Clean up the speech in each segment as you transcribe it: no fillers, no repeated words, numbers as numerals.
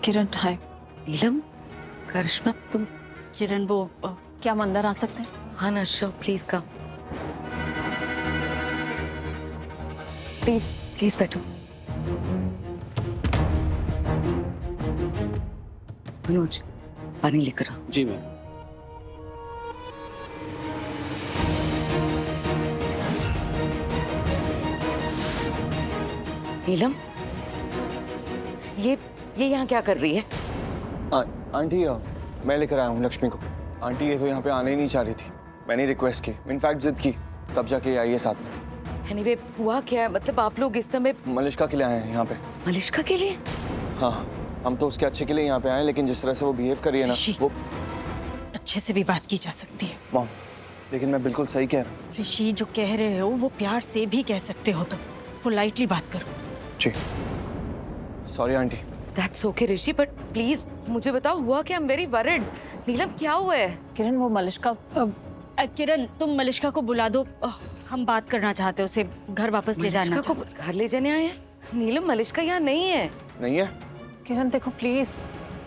किरण हाय। नीलम, करिश्मा, तुम? किरण वो क्या हम अंदर आ सकते हैं? हाँ ना, sure, please come. Please please बैठो। मनोज, पानी लेकर आओ। जी मैम। नीलम, ये यहाँ क्या कर रही है? आंटी मैं लेकर आया हूँ लक्ष्मी को। आंटी ये तो यहाँ पे आने ही नहीं चाह रही थी। मैंने रिक्वेस्ट की, इनफैक्ट जिद की, तब जाके ये आई है साथ में। एनीवे, हुआ क्या है? मतलब आप लोग इस समय मलिष्का के लिए आए हैं यहाँ पे। मलिष्का के लिए? हाँ, हम तो उसके अच्छे के लिए यहाँ पे आए हैं, लेकिन जिस तरह से वो बिहेव कर रही है ना, वो अच्छे से भी बात की जा सकती है। मॉम, लेकिन मैं बिल्कुल सही कह रहा हूँ। ऋषि जो कह रहे हो वो प्यार से भी कह सकते हो, तुम पोलाइटली बात करो। जी sorry aunty. That's okay Rishi, but please मुझे बताओ हुआ क्या? I am very worried. Neelam, क्या हुआ है? किरण वो मलिष्का किरण तुम मलिष्का को बुला दो, हम बात करना चाहते हैं, उसे घर वापस ले जाना मलिष्का को घर ले जाने आए हैं? नीलम, मलिष्का यहाँ नहीं है। नहीं है? किरण देखो प्लीज,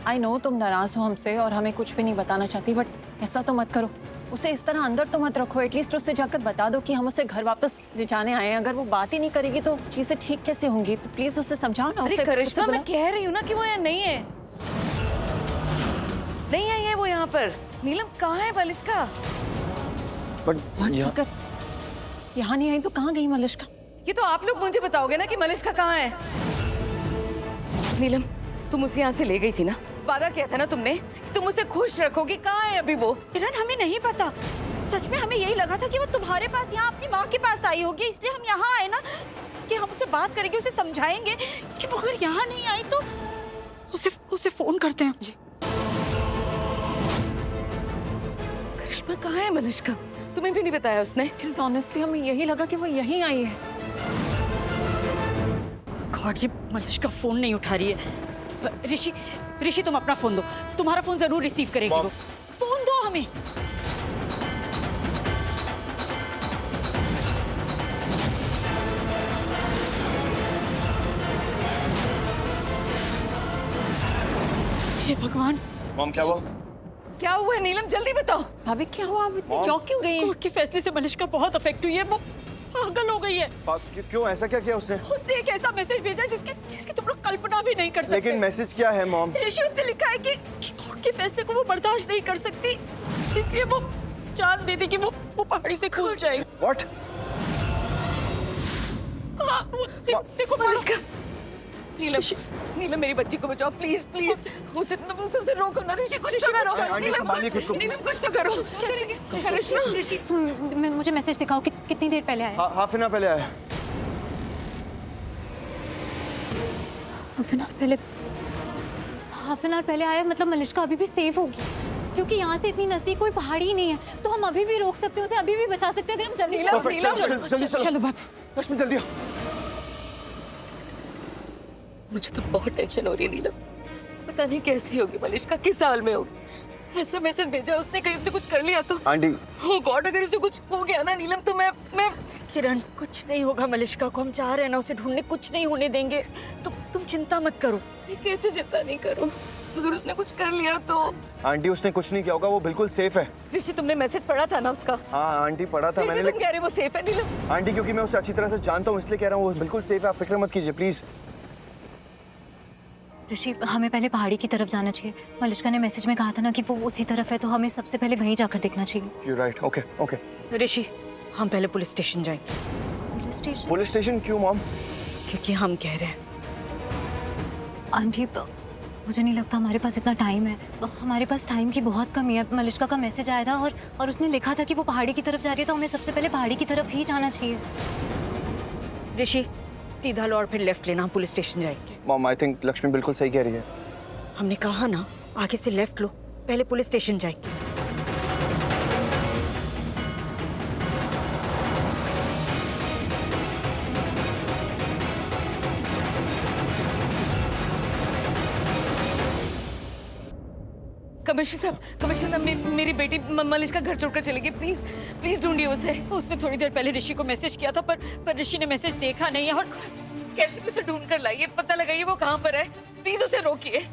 आई नो तुम नाराज हो हमसे और हमें कुछ भी नहीं बताना चाहती, बट ऐसा तो मत करो। उसे इस तरह अंदर तो मत रखो, एटलीस्ट उससे जाकर बता दो कि हम उसे घर वापस ले जाने आए हैं। अगर वो बात ही नहीं करेगी तो चीजें ठीक कैसे होंगी? तो प्लीज उससे समझाओ ना। अरे करिश्मा, मैं कह रही हूँ ना कि वो यहाँ नहीं है। नहीं आई है वो यहाँ पर। नीलम, कहाँ है मलिष्का? बट अगर यहाँ नहीं आई तो कहाँ गई मलिष्का? ये तो आप लोग मुझे बताओगे ना कि मलिष्का कहाँ है। नीलम, तुम उसे यहाँ से ले गई थी ना? वादा किया था ना तुमने कि तुम उसे खुश रखोगी। कहाँ है अभी वो? किरण हमें नहीं पता, सच में हमें यही लगा था कि वो तुम्हारे पास यहाँ अपनी माँ के पास आई होगी, इसलिए हम यहाँ आए ना कि हम उसे बात करेंगे, उसे समझाएंगे कि वो अगर यहाँ नहीं आई तो उसे फोन करते हैं। करिश्मा, कहाँ है मलिष्का? तुम्हें भी नहीं बताया उसने? किरण ऑनेस्टली हमें यही लगा कि वो यहीं आई है। गॉड, ये मलिष्का फोन नहीं उठा रही है। ऋषि तुम अपना फोन दो, तुम्हारा फोन जरूर रिसीव करेगी वो। फोन दो हमें। हे भगवान। मॉम क्या हुआ? क्या हुआ है नीलम? जल्दी बताओ। भाभी क्या हुआ? आप इतनी चौंक क्यों गई? कोर्ट के फैसले से मलिष्का बहुत अफेक्ट हुई है, वो पागल हो गई है। क्यों? ऐसा क्या किया उसने? उसने एक ऐसा मैसेज भेजा जिसकी तुम लोग कल्पना भी नहीं कर सकते। लेकिन मैसेज क्या है मॉम? ऋषि, उसने लिखा है कि कोर्ट के फैसले को वो बर्दाश्त नहीं कर सकती, इसलिए वो जान दे दी कि वो पहाड़ी से कूद जाएगी। What? हाँ, देखो मलिष्का। नीलम, मेरी बच्ची को बचाओ प्लीज प्लीज। उसे रोको ना। ऋषि, कुछ तो करो। नीलम, कुछ तो करो। करिश्मा, मुझे मैसेज दिखाओ कि कितनी देर पहले आया? हाफ एन आवर पहले आया। हाफ एन आवर पहले आया, मतलब मलिष्का अभी भी सेफ होगी, क्योंकि यहाँ से इतनी नजदीक कोई पहाड़ी ही नहीं है, तो हम अभी भी रोक सकते हैं उसे, अभी भी बचा सकते हैं अगर हम जल्दी चलो लक्ष्मी जल्दी आओ। मुझे तो बहुत टेंशन हो रही है नीलम। पता नहीं कैसी होगी मलिष्का, किस हाल में होगी। ऐसा मैसेज भेजा उसने, कहीं उससे कुछ कर लिया तो? आंटी, ओह गॉड, अगर उसे कुछ हो गया ना नीलम तो मैं किरण, कुछ नहीं होगा मलिष्का को, हम चाह रहे हैं ना उसे ढूंढने, कुछ नहीं होने देंगे। तुम चिंता मत करो। कैसे चिंता नहीं करूं? अगर उसने कुछ कर लिया तो? आंटी उसने कुछ नहीं किया होगा, वो बिल्कुल सेफ है। ऋषि, तुमने मैसेज पढ़ा था ना उसका? हाँ आंटी पढ़ा था मैंने। तुम कह रहे वो सेफ है नीलम? आंटी क्योंकि मैं उसे अच्छी तरह से जानता हूँ इसलिए कह रहा हूँ, वो बिल्कुल सेफ है, आप फिक्र मत कीजिए प्लीज। ऋषि, हमें पहले पहाड़ी की तरफ जाना चाहिए। मलिष्का ने मैसेज में कहा था ना कि वो उसी तरफ है, तो हमें सबसे पहले वहीं जाकर देखना चाहिए। You're right. Okay, okay. ऋषि, हम पहले पुलिस स्टेशन जाएंगे। Police station? पुलिस स्टेशन क्यों मॉम? क्योंकि हम कह रहे हैं। आंटी, मुझे नहीं लगता हमारे पास इतना टाइम है। हमारे पास टाइम की बहुत कमी है। मलिष्का का मैसेज आया था और उसने लिखा था कि वो पहाड़ी की तरफ जा रही है, तो हमें सबसे पहले पहाड़ी की तरफ ही जाना चाहिए। ऋषि, सीधा लो और फिर लेफ्ट लेना, हम पुलिस स्टेशन जाएंगे। मॉम आई थिंक लक्ष्मी बिल्कुल सही कह रही है। हमने कहा ना, आगे से लेफ्ट लो, पहले पुलिस स्टेशन जाएंगे। कमिश्नर साहब, मेरी बेटी मलिष्का घर छोड़कर चली गई। प्लीज प्लीज ढूंढिए उसे। उसने थोड़ी देर पहले ऋषि को मैसेज किया था, पर ऋषि ने मैसेज देखा नहीं है और कैसे भी उसे ढूंढ कर लाइए, पता लगाइए वो कहाँ पर है। प्लीज उसे रोकिए।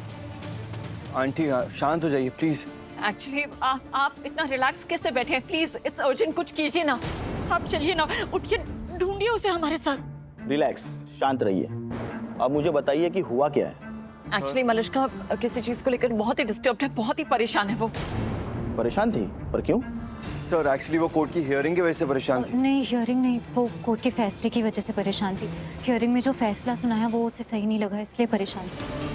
आंटी शांत हो जाइए प्लीज। एक्चुअली आप इतना रिलैक्स कैसे बैठे हैं? प्लीज इट्स अर्जेंट, कुछ कीजिए ना। आप चलिए ना, उठिए, ढूंढिए उसे हमारे साथ। रिलैक्स, शांत रहिए। अब मुझे बताइए कि हुआ क्या है। एक्चुअली मलिश्का किसी चीज को लेकर बहुत ही डिस्टर्ब्ड है, बहुत ही परेशान है वो। परेशान थी? पर क्यों? सर एक्चुअली वो कोर्ट की हियरिंग की वजह से परेशान थी। नहीं, हियरिंग नहीं, वो कोर्ट के फैसले की वजह से परेशान थी। हियरिंग में जो फैसला सुनाया वो उसे सही नहीं लगा, इसलिए परेशान थी।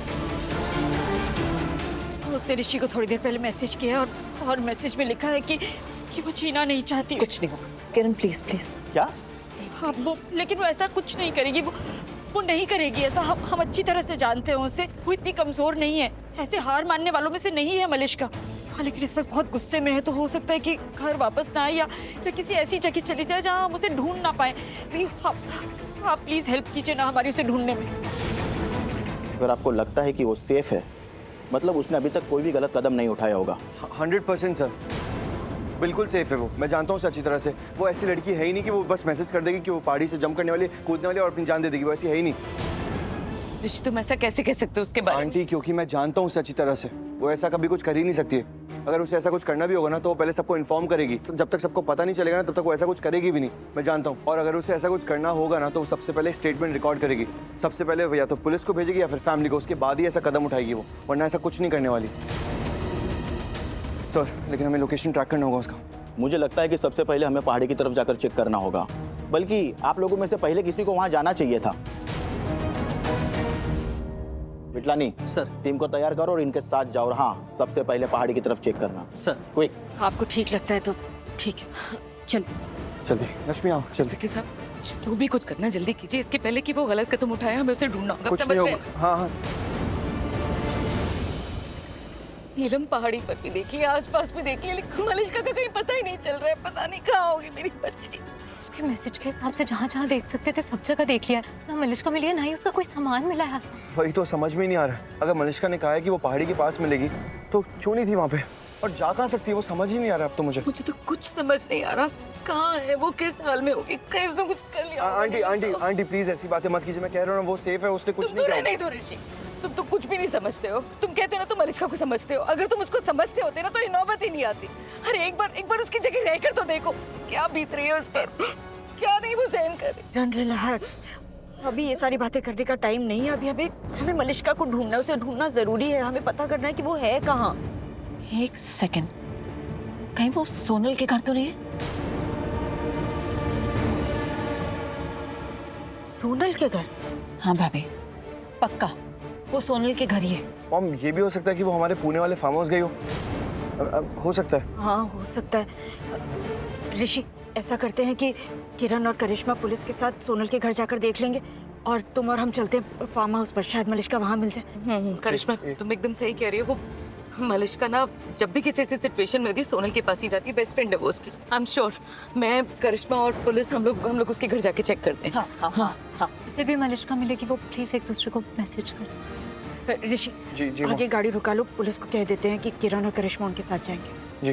उसने ऋषि को थोड़ी देर पहले मैसेज किया और मैसेज में लिखा है कि वो जीना नहीं चाहती। कुछ नहीं होगा किरण, प्लीज प्लीज। क्या? हाँ, लेकिन वो ऐसा कुछ नहीं करेगी, वो नहीं करेगी ऐसा। हम अच्छी तरह से जानते हैं उसे, वो इतनी कमजोर नहीं है, ऐसे हार मानने वालों में से नहीं है मलिश्का। हाँ, लेकिन इस वक्त बहुत गुस्से में है, तो हो सकता है कि घर वापस ना आए या किसी ऐसी जगह चली जाए जहाँ हम उसे ढूंढ ना पाए। प्लीज आप प्लीज हेल्प कीजिए ना हमारी उसे ढूंढने में। अगर आपको लगता है कि वो सेफ है, मतलब उसने अभी तक कोई भी गलत कदम नहीं उठाया होगा। 100% सर, बिल्कुल सेफ है वो। मैं जानता हूँ उसे अच्छी तरह से। वो ऐसी लड़की है ही नहीं कि वो बस मैसेज कर देगी कि वो पहाड़ी से जंप करने वाली, कूदने वाली और अपनी जान दे देगी। वो ऐसी है ही नहीं। ऋषि, तुम ऐसा कैसे कह सकते हो उसके बारे में? आंटी, क्योंकि मैं जानता हूँ उसे अच्छी तरह से। वो ऐसा कभी कुछ कर ही नहीं सकती है। अगर उसे ऐसा कुछ करना भी होगा ना तो वो पहले सबको इन्फॉर्म करेगी। तो जब तक सबको पता नहीं चलेगा ना तब तक वो ऐसा कुछ करेगी भी नहीं। मैं जानता हूँ। और अगर उसे ऐसा कुछ करना होगा ना तो वो सबसे पहले स्टेटमेंट रिकॉर्ड करेगी। सबसे पहले वो या तो पुलिस को भेजेगी या फिर फैमिली को, उसके बाद ही ऐसा कदम उठाएगी वो, वरना ऐसा कुछ नहीं करने वाली। सर लेकिन हमें लोकेशन ट्रैक करना होगा उसका। मुझे लगता है कि सबसे पहले हमें पहाड़ी की तरफ जाकर चेक करना होगा। बल्कि आप लोगों में से पहले किसी को वहां जाना चाहिए था। विटलानी सर, टीम को तैयार करो और इनके साथ जाओ। और हाँ, सबसे पहले पहाड़ी की तरफ चेक करना। सर। क्विक। आपको ठीक लगता है तो ठीक है। चल जल्दी लक्ष्मी आओ जल्दी। विक्की साहब, जो भी कुछ करना जल्दी कीजिए, इसके पहले कि वो गलत कदम उठाए। हमें उसे ढूंढना होगा। कुछ समझ नहीं रहे होगा। हैं? हाँ हाँ नीलम पहाड़ी पर भी देख लिया, आसपास भी देख लिया, लेकिन मलिश्का का कहीं पता ही नहीं चल रहा है। पता नहीं कहाँ होगी मेरी बच्ची। उसके मैसेज के हिसाब से जहाँ जहाँ देख सकते थे सब जगह देख लिया। ना मलिश्का मिली है, ना ही उसका कोई सामान मिला है आसपास। वही तो समझ में नहीं आ रहा है। अगर मलिश्का ने कहा है कि वो पहाड़ी के पास मिलेगी तो क्यों नहीं थी वहाँ पे, और जा कहाँ सकती है वो समझ ही नहीं आ रहा अब तो मुझे। मुझे तो कुछ समझ नहीं आ रहा, कहाँ है वो, किस हाल में होगी, कहीं उसने कुछ कर लिया होगा। आंटी आंटी आंटी प्लीज ऐसी बातें मत कीजिए। मैं कह रहा हूँ ना वो सेफ है, उसने कुछ तुम नहीं तो किया। नहीं दो ऋषि, तुम तो कुछ भी नहीं समझते हो। तुम कहते हो ना तुम मलिश्का को समझते हो, अगर तुम उसको समझते होते ना तो ये नौबत ही नहीं आती। अरे एक बार उसकी जगह रहकर तो देखो क्या बीत रही है उस पर, क्या नहीं वो सहन कर रही। रिलैक्स, अभी ये सारी बातें करने का टाइम नहीं है। अभी हमें मलिश्का को ढूंढना है, उसे ढूंढना जरूरी है। हमें पता करना है कि वो है कहाँ। एक सेकंड, कहीं वो सोनल के घर तो नहीं है? सोनल के घर? हाँ भाभी, पक्का वो सोनल के घर ही है। मॉम ये भी हो सकता है कि वो हमारे पुणे वाले फार्म हाउस गई हो। हो सकता है। हाँ हो सकता है। ऋषि, ऐसा करते हैं कि किरण और करिश्मा पुलिस के साथ सोनल के घर जाकर देख लेंगे और तुम और हम चलते हैं फार्म हाउस पर, शायद मलिश्का वहाँ मिल जाए। करिश्मा, तुम एकदम सही कह रही हो। वो मलिश्का ना जब भी किसी ऐसी सिचुएशन में होती है सोनल के पास ही जाती है। बेस्ट फ्रेंड है वो उसकी। I am sure. मैं, करिश्मा और पुलिस हम लोग उसके घर जाके चेक करते हैं। हाँ हाँ हाँ हाँ। जिसे भी मलिश्का मिलेगी वो प्लीज एक दूसरे को मैसेज कर दो। ऋषि, जी जी आगे गाड़ी रुका लो, पुलिस को कह देते हैं कि किरण और करिश्मा उनके साथ जाएंगे। जी।